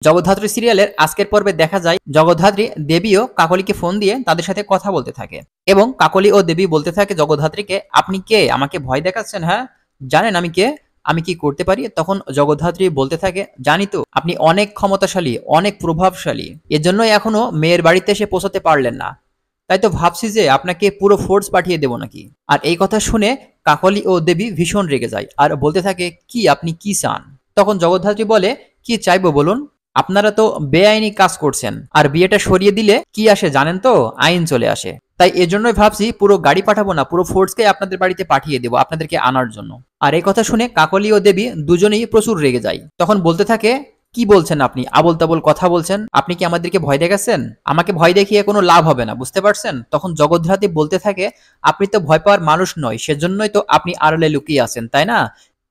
জগদ্ধাত্রী সিরিয়ালের আজকের পর্বে দেখা যায় জগদ্ধাত্রী দেবীও কাকলিকে ফোন দিয়ে তাদের সাথে কথা বলতে থাকে এবং কাকলি ও দেবী বলতে থাকে জগদ্ধাত্রীকে, আপনি কে, আমাকে ভয় দেখাচ্ছেন? হ্যাঁ, জানেন আমি কে, আমি কি করতে পারি? তখন জগদ্ধাত্রী বলতে থাকে, জানি তো আপনি অনেক ক্ষমতাশালী, অনেক প্রভাবশালী, এজন্যই এখনো মেয়ের বাড়িতে এসে পৌঁছাতে পারলেন না। তাই তো ভাবছি যে আপনাকে পুরো ফোর্স পাঠিয়ে দেব নাকি। আর এই কথা শুনে কাকলি ও দেবী ভীষণ রেগে যায় আর বলতে থাকে, কি আপনি কি চান? তখন জগদ্ধাত্রী বলে, কি চাইবো বলুন, আপনারা তো বেআইনি কাজ করছেন, আর বিয়েটা সরিয়ে দিলে কি আসে জানেন তো, আইন চলে আসে। তাই এজন্যই ভাবছি পুরো গাড়ি পাঠাবো না, পুরো ফোর্সকে আপনাদের বাড়িতে পাঠিয়ে দেবো আপনাদেরকে আনার জন্য। আর এই কথা শুনে কাকলি ও দেবী দুজনেই প্রচুর রেগে যায়। তখন বলতে থাকে, কি বলছেন আপনি, আবোল তাবোল কথা বলছেন, আপনি কি আমাদেরকে ভয় দেখাচ্ছেন? আমাকে ভয় দেখিয়ে কোনো লাভ হবে না, বুঝতে পারছেন? তখন জগদ্ধাত্রী বলতে থাকে, আপনি তো ভয় পাওয়ার মানুষ নয়, সেজন্যই তো আপনি আড়ালে লুকিয়ে আছেন, তাই না?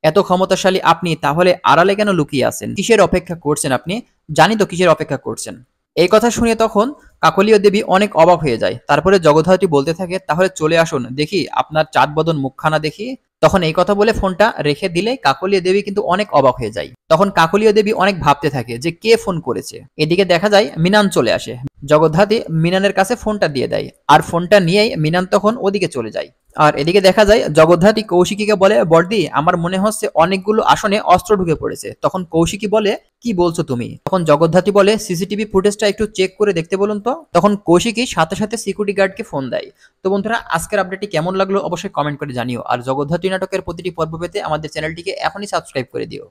এত ক্ষমতাশালী আপনি, তাহলে আড়ালে কেন লুকিয়ে আছেন? কিসের অপেক্ষা করছেন আপনি? জানি তো কিসের অপেক্ষা করছেন। এই কথা শুনে তখন কাকলীয় দেবী অনেক অবাক হয়ে যায়। তারপরে জগদ্ধাত্রী বলতে থাকে, তাহলে চলে আসুন, দেখি আপনার চাঁদ বদন মুখখানা দেখি। তখন এই কথা বলে ফোনটা রেখে দিলে কাকলীয় দেবী কিন্তু অনেক অবাক হয়ে যায়। তখন কাকলীয় দেবী অনেক ভাবতে থাকে যে কে ফোন করেছে। এদিকে দেখা যায় মিনান চলে আসে। জগদ্ধাত্রী মিনানের কাছে ফোনটা দিয়ে দেয় আর ফোনটা নিয়েই মিনান তখন ওদিকে চলে যায়। আর এদিকে দেখা যায় জগদ্ধাত্রী কৌশিকীকে বলে, বর্দি আমার মনে হচ্ছে অনেকগুলো আসনে অস্ত্র ঢুকে পড়েছে। তখন কৌশিকী বলে, কি বলছো তুমি? তখন জগদ্ধাত্রী বলে, সিসিটিভি ফুটেজটা একটু চেক করে দেখতে বলুন তো। তখন কৌশিকী সাথে সাথে সিকিউরিটি গার্ডকে ফোন দেয়। তো বন্ধুরা, আজকের আপডেটটি কেমন লাগলো অবশ্যই কমেন্ট করে জানিও। আর জগদ্ধাত্রী নাটকের প্রতিটি পর্ব পেতে আমাদের চ্যানেলটিকে এখনই সাবস্ক্রাইব করে দিও।